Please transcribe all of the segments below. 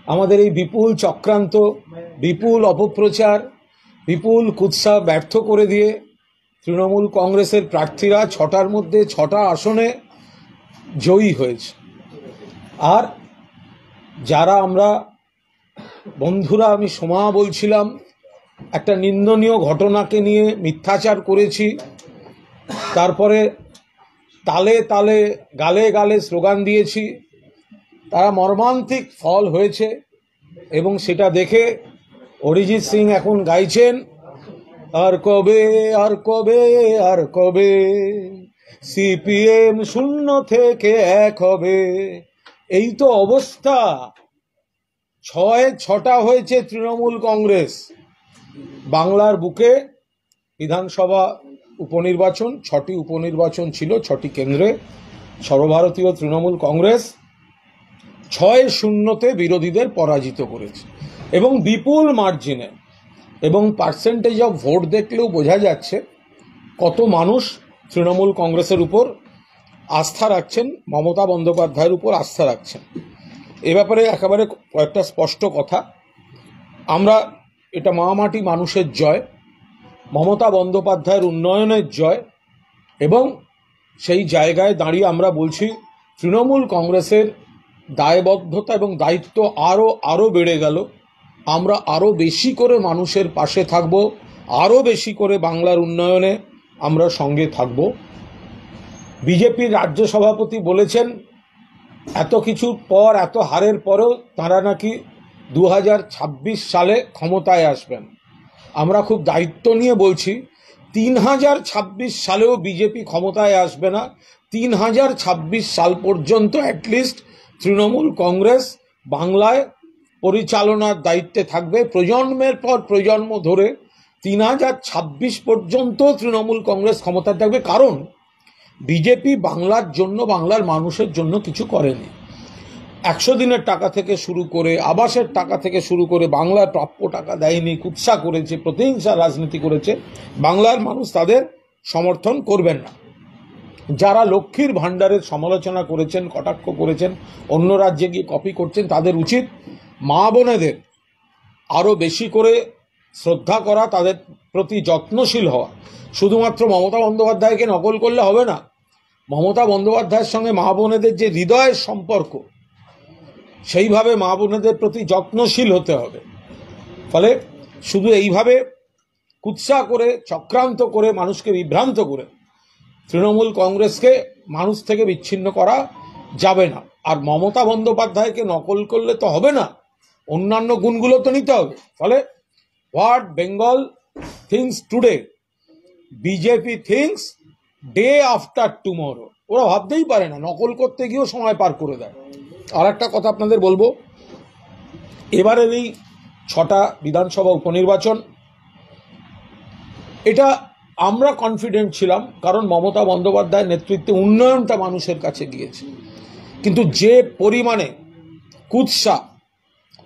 আমাদের এই বিপুল চক্রান্ত, বিপুল অপপ্রচার, বিপুল কুৎসা ব্যর্থ করে দিয়ে তৃণমূল কংগ্রেসের প্রার্থীরা 6টার মধ্যে 6টা আসনে জয়ী হয়েছে। আর যারা আমরা বন্ধুরা, আমি সোমা বলছিলাম, একটা নিন্দনীয় ঘটনাকে নিয়ে মিথ্যাচার করেছি, তারপরে তালে তালে গালে গালে স্লোগান দিয়েছি, তারা মর্মান্তিক ফল হয়েছে। এবং সেটা দেখে অরিজিৎ সিং এখন গাইছেন, আর কবে আর কবে আর কবে সিপিএম 0 থেকে 1 হবে। এই তো অবস্থা। 6টা হয়েছে তৃণমূল কংগ্রেস। বাংলার বুকে বিধানসভা উপনির্বাচন, 6টি উপনির্বাচন ছিল 6টি কেন্দ্রে। সর্বভারতীয় তৃণমূল কংগ্রেস 6-0 বিরোধীদের পরাজিত করেছে এবং বিপুল মার্জিনে। এবং পার্সেন্টেজ অফ ভোট দেখলেও বোঝা যাচ্ছে কত মানুষ তৃণমূল কংগ্রেসের উপর আস্থা রাখছেন, মমতা বন্দ্যোপাধ্যায়ের উপর আস্থা রাখছেন। এ ব্যাপারে একেবারে কয়েকটা স্পষ্ট কথা। আমরা, এটা মামাটি মানুষের জয়, মমতা বন্দ্যোপাধ্যায়ের উন্নয়নের জয়। এবং সেই জায়গায় দাঁড়িয়ে আমরা বলছি, তৃণমূল কংগ্রেসের দায়বদ্ধতা এবং দায়িত্ব আরও বেড়ে গেল। আমরা আরও বেশি করে মানুষের পাশে থাকব, আরও বেশি করে বাংলার উন্নয়নে আমরা সঙ্গে থাকব। বিজেপির রাজ্য সভাপতি বলেছেন এত কিছুর পর, এত হারের পরেও তারা নাকি 2026 সালে ক্ষমতায় আসবেন। আমরা খুব দায়িত্ব নিয়ে বলছি, 3026 সালেও বিজেপি ক্ষমতায় আসবে না। 3026 সাল পর্যন্ত অ্যাটলিস্ট তৃণমূল কংগ্রেস বাংলায় পরিচালনার দায়িত্বে থাকবে। প্রজন্মের পর প্রজন্ম ধরে 3026 পর্যন্ত তৃণমূল কংগ্রেস ক্ষমতায় থাকবে। কারণ বিজেপি বাংলার জন্য, বাংলার মানুষের জন্য কিছু করেনি। 100 দিনের টাকা থেকে শুরু করে, আবাসের টাকা থেকে শুরু করে বাংলার প্রাপ্য টাকা দেয়নি, কুৎসা করেছে, প্রতিহিংসার রাজনীতি করেছে। বাংলার মানুষ তাদের সমর্থন করবেন না। যারা লক্ষ্মীর ভাণ্ডারের সমালোচনা করেছেন, কটাক্ষ করেছেন, অন্য রাজ্যে গিয়ে কপি করছেন, তাদের উচিত মা বোনেদের আরও বেশি করে শ্রদ্ধা করা, তাদের প্রতি যত্নশীল হওয়া। শুধুমাত্র মমতা বন্দ্যোপাধ্যায়কে নকল করলে হবে না। মমতা বন্দ্যোপাধ্যায়ের সঙ্গে মা বোনেদের যে হৃদয়ের সম্পর্ক, সেইভাবে মা বোনেদের প্রতি যত্নশীল হতে হবে। ফলে শুধু এইভাবে কুৎসা করে, চক্রান্ত করে, মানুষকে বিভ্রান্ত করে তৃণমূল কংগ্রেসকে মানুষ থেকে বিচ্ছিন্ন করা যাবে না। আর মমতা বন্দ্যোপাধ্যায়কে নকল করলে তো হবে না, অন্যান্য গুণগুলো তো নিতে হবে। ফলে what Bengal things today, BJP things day after tomorrow. ওরা ভাবতেই পারে না, নকল করতে গিয়েও সময় পার করে দেয়। আর একটা কথা আপনাদের বলবো, এবারের এই 6টা বিধানসভা উপনির্বাচন, এটা আমরা কনফিডেন্ট ছিলাম, কারণ মমতা বন্দ্যোপাধ্যায়ের নেতৃত্বে উন্নয়নটা মানুষের কাছে গিয়েছে। কিন্তু যে পরিমাণে কুৎসা,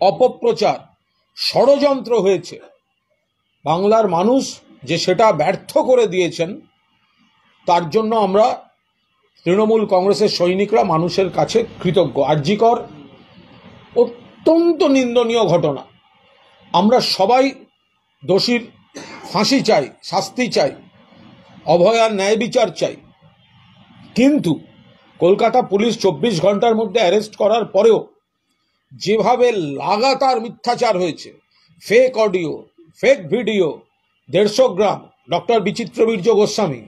অপপ্রচার, ষড়যন্ত্র হয়েছে, বাংলার মানুষ যে সেটা ব্যর্থ করে দিয়েছেন, তার জন্য আমরা তৃণমূল কংগ্রেসের সৈনিকরা মানুষের কাছে কৃতজ্ঞ। আরজিকর অত্যন্ত নিন্দনীয় ঘটনা। আমরা সবাই দোষীর ফাঁসি চাই, শাস্তি চাই, অভয়ার ন্যায় বিচার চাই। কিন্তু কলকাতা পুলিশ 24 ঘন্টার মধ্যে অ্যারেস্ট করার পরেও যেভাবে লাগাতার মিথ্যাচার হয়েছে, ফেক অডিও, ফেক ভিডিও, 150 গ্রাম ডক্টর বিচিত্রবীর্য গোস্বামী,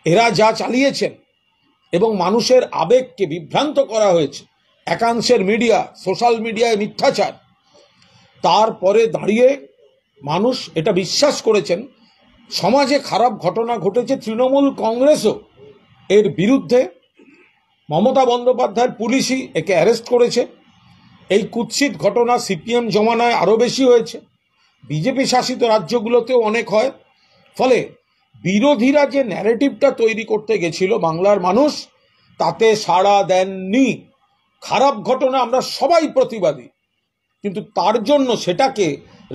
এরা যা চালিয়েছেন এবং মানুষের আবেগকে বিভ্রান্ত করা হয়েছে, একাংশের মিডিয়া, সোশ্যাল মিডিয়ায় মিথ্যাচার, তারপরে দাঁড়িয়ে মানুষ এটা বিশ্বাস করেছেন সমাজে খারাপ ঘটনা ঘটেছে। তৃণমূল কংগ্রেসও এর বিরুদ্ধে, মমতা বন্দ্যোপাধ্যায়ের পুলিশই একে অ্যারেস্ট করেছে। এই কুৎসিত ঘটনা সিপিএম জমানায় আরও বেশি হয়েছে, বিজেপি শাসিত রাজ্যগুলোতেও অনেক হয়। ফলে বিরোধীরা যে ন্যারেটিভটা তৈরি করতে গেছিল, বাংলার মানুষ তাতে সাড়া দেননি। খারাপ ঘটনা আমরা সবাই প্রতিবাদী, কিন্তু তার জন্য সেটাকে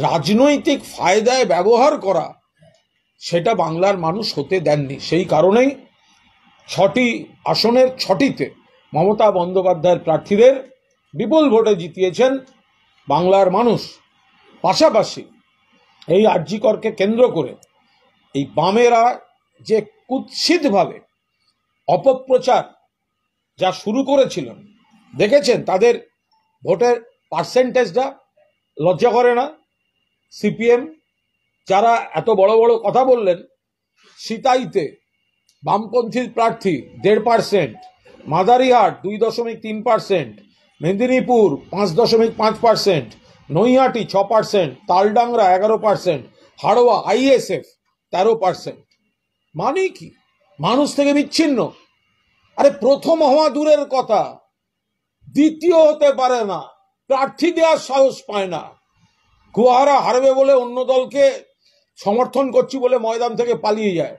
রাজনৈতিক ফায়দায় ব্যবহার করা, সেটা বাংলার মানুষ হতে দেননি। সেই কারণেই 6টি আসনের 6টিতে মমতা বন্দ্যোপাধ্যায়ের প্রার্থীদের বিপুল ভোটে জিতিয়েছেন বাংলার মানুষ। পাশাপাশি এই আরজিকরকে কেন্দ্র করে এই বামেরা যে কুৎসিতভাবে অপপ্রচার যা শুরু করেছিলেন, দেখেছেন তাদের ভোটের পার্সেন্টেজটা লজ্জা করে না? সিপিএম যারা এত বড় বড় কথা বললেন, সিতাইতে বামপন্থী প্রার্থী 1.5%, মাদারিহাট 2.3%, মেদিনীপুর 5.5%, নৈহাটি 6%, তালডাংরা 11%, হাড়োয়া আইএসএফ 13%। মানে কি? মানুষ থেকে বিচ্ছিন্ন। আরে প্রথম হওয়া দূরের কথা, দ্বিতীয় হতে পারে না, প্রার্থী দেওয়ার সাহস পায় না। গুহারা হারবে বলে অন্য দলকে সমর্থন করছি বলে ময়দান থেকে পালিয়ে যায়।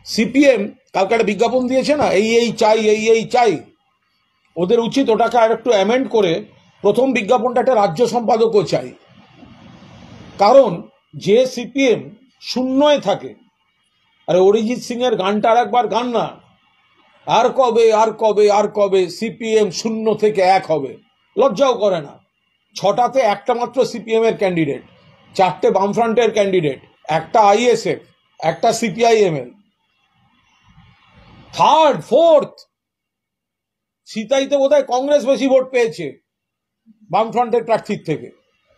সিপিএম কালকে একটা বিজ্ঞাপন দিয়েছে না, এই চাই, এই চাই। ওদের উচিত ওটাকে আর একটু অ্যামেন্ড করে প্রথম বিজ্ঞাপনটা একটা রাজ্য সম্পাদকও চাই। কারণ যে সিপিএম শূন্যয় থাকে, আরে অরিজিৎ সিং এর গানটা আর একবার গান না, আর কবে আর কবে আর কবে সিপিএম 0 থেকে 1 হবে। লজ্জাও করে না। 6টাতে একটা মাত্র সিপিএম এর ক্যান্ডিডেট, 4টে বামফ্রন্টের ক্যান্ডিডেট, একটা আইএসএফ, একটা সিপিআইএমএল, থার্ড ফোর্থ। সিতাইতে বোধহয় কংগ্রেস বেশি ভোট পেয়েছে বামফ্রন্টের প্রার্থীর থেকে,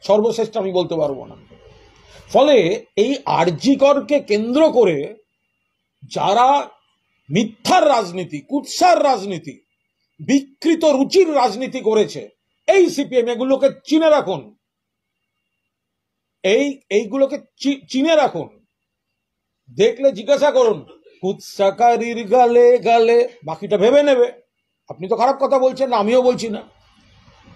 সর্বশ্রেষ্ঠ আমি বলতে পারবো না। ফলে এই আরজিকরকে কেন্দ্র করে যারা মিথ্যার রাজনীতি, কুৎসার রাজনীতি, বিকৃত রুচির রাজনীতি করেছে, এই সিপিএম এগুলোকে চিনে রাখুন, এইগুলোকে চিনে রাখুন। দেখলে জিজ্ঞাসা করুন, কুৎসাকারীর গালে গালে, বাকিটা ভেবে নেবে। আপনি তো খারাপ কথা বলছেন না, আমিও বলছি না।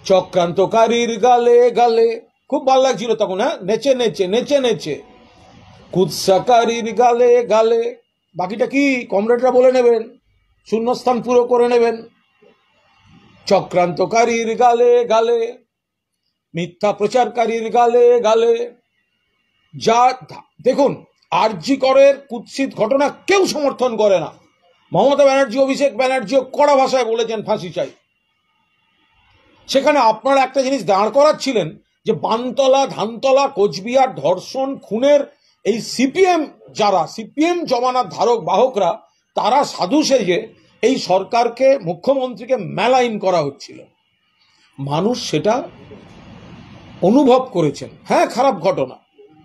চক্রান্তকারীর গালে গালে, খুব ভালো লাগছিল তখন, হ্যাঁ, নেচে নেচে নেচে নেচে, কুৎসাকারীর গালে গালে, বাকিটা কি কমরেডরা বলে নেবেন, শূন্যস্থান পুরো করে নেবেন। চক্রান্তকারীর গালে গালে, মিথ্যা প্রচারকারীর গালে গালে। যা দেখুন, আরজিকরের কুৎসিত ঘটনা কেউ সমর্থন করে না। মমতা ব্যানার্জি, অভিষেক ব্যানার্জিও কড়া ভাষায় বলেছেন ফাঁসি চাই। সেখানে আপনারা একটা জিনিস দাঁড় করাচ্ছিলেন যে বানতলা, ধানতলা, কোচবিহার ধর্ষণ খুনের এই সিপিএম, যারা সিপিএম জমানার ধারক বাহকরা, তারা সাধু সেজে এই সরকারকে, মুখ্যমন্ত্রীকে মেলাইন করা হচ্ছিল। মানুষ সেটা অনুভব করেছেন। হ্যাঁ, খারাপ ঘটনা,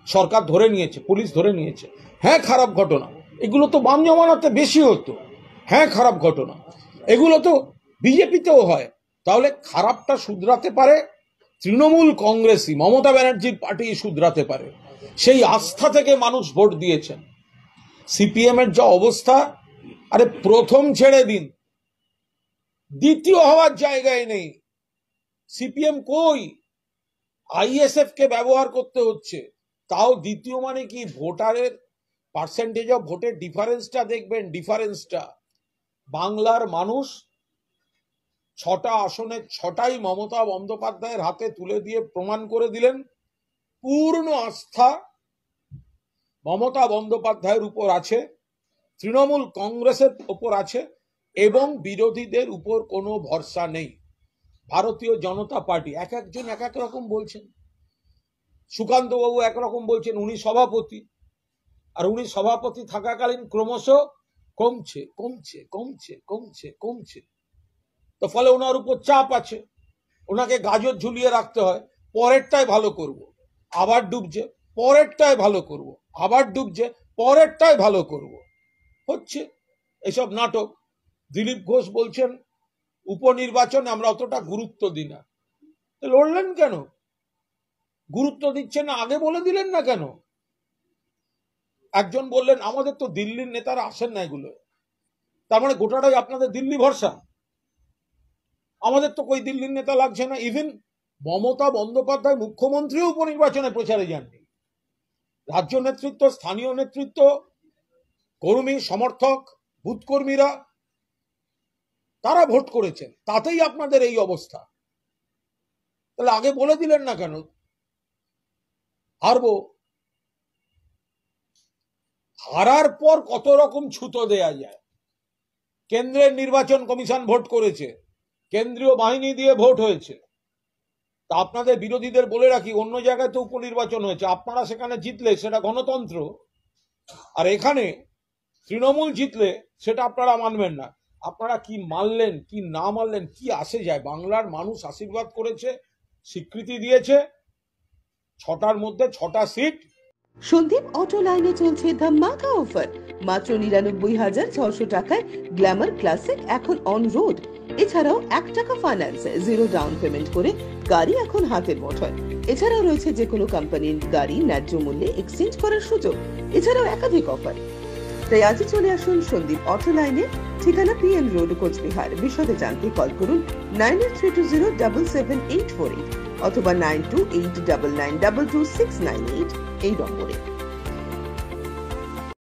সরকার ধরে নিয়েছে, পুলিশ ধরে নিয়েছে, হ্যাঁ খারাপ ঘটনা। এগুলো তো বাম জমানাতে বেশি হতো। হ্যাঁ খারাপ ঘটনা, এগুলো তো বিজেপিতেও হয়। তাহলে খারাপটা শুধরাতে পারে তৃণমূল কংগ্রেসই, মমতা ব্যানার্জির পার্টি শুধরাতে পারে। সেই আস্থা থেকে মানুষ ভোট দিয়েছেন। সিপিএম এর যা অবস্থা, আরে প্রথম ছেড়ে দিন, দ্বিতীয় হওয়ার জায়গায় নেই। সিপিএম কই? আইএসএফ কে ব্যবহার করতে হচ্ছে, তাও দ্বিতীয়। মানে কি? ভোটারের পার্সেন্টেজ অফ ভোটের ডিফারেন্সটা দেখবেন, ডিফারেন্সটা। বাংলার মানুষ 6টা আসনের 6টাই মমতা বন্দ্যোপাধ্যায়ের হাতে তুলে দিয়ে প্রমাণ করে দিলেন পূর্ণ আস্থা মমতা বন্দ্যোপাধ্যায়ের উপর আছে, তৃণমূল কংগ্রেসের উপর আছে, এবং বিরোধীদের উপর কোনো ভরসা নেই। ভারতীয় জনতা পার্টি এক একজন এক এক রকম বলছেন। সুকান্ত বাবু একরকম বলছেন, উনি সভাপতি, আর উনি সভাপতি থাকাকালীন ক্রমশ কমছে কমছে কমছে কমছে কমছে। তো ফলে ওনার উপর চাপ আছে, ওনাকে গাজর ঝুলিয়ে রাখতে হয়। পরেরটাই ভালো করব, আবার ডুবছে, পরেরটাই ভালো করব, আবার ডুবছে, পরেরটাই ভালো করব। হচ্ছে এসব নাটক। দিলীপ ঘোষ বলছেন উপনির্বাচনে আমরা অতটা গুরুত্ব দিই না। লড়লেন কেন? গুরুত্ব দিচ্ছেন না, আগে বলে দিলেন না কেন? একজন বললেন আমাদের তো দিল্লির নেতারা আসেন না এগুলো, তার মানে গোটাটাই আপনাদের দিল্লি ভরসা। আমাদের তো কই দিল্লির নেতা লাগছে না। ইভেন মমতা বন্দ্যোপাধ্যায় মুখ্যমন্ত্রীও উপনির্বাচনে প্রচারে যাননি। রাজ্য নেতৃত্ব, স্থানীয় নেতৃত্ব, কর্মী, সমর্থক, বুথ কর্মীরা, তারা ভোট করেছেন, তাতেই আপনাদের এই অবস্থা। তাহলে আগে বলে দিলেন না কেন হারবো? হারার পর কত রকম ছুতো দেয়া যায়। কেন্দ্রের নির্বাচন কমিশন ভোট করেছে, কেন্দ্রীয় বাহিনী দিয়ে ভোট হয়েছে, তা আপনাদের বিরোধীদের বলে রাখি, অন্য জায়গায় তো উপনির্বাচন হয়েছে, আপনারা সেখানে জিতলে সেটা গণতন্ত্র, আর এখানে তৃণমূল জিতলে সেটা আপনারা মানবেন না। আপনারা কি মানলেন কি না মানলেন কি আসে যায়, বাংলার মানুষ আশীর্বাদ করেছে, স্বীকৃতি দিয়েছে, 6টার মধ্যে 6টা সিট। সন্দীপ অটো লাইনে চলছে ধামাকা অফার, মাত্র 99,600 টাকায় গ্ল্যামার ক্লাসিক এখন অন রোড। এছাড়াও 1 টাকা ফাইন্যান্স, 0 ডাউন পেমেন্ট করে গাড়ি এখন হাতের মুঠোয়। এছাড়াও রয়েছে যে কোনো কোম্পানির গাড়ি ন্যায্য মূল্যে এক্সচেঞ্জ করার সুযোগ। এছাড়াও একাধিক অফার। তাই আজই চলে আসুন সন্দীপ অটো লাইনে, ঠিকানা পিএম রোড, কোচবিহার। বিশদে জানতে কল করুন 9832077848 অথবা 9289922698 এই নম্বরে।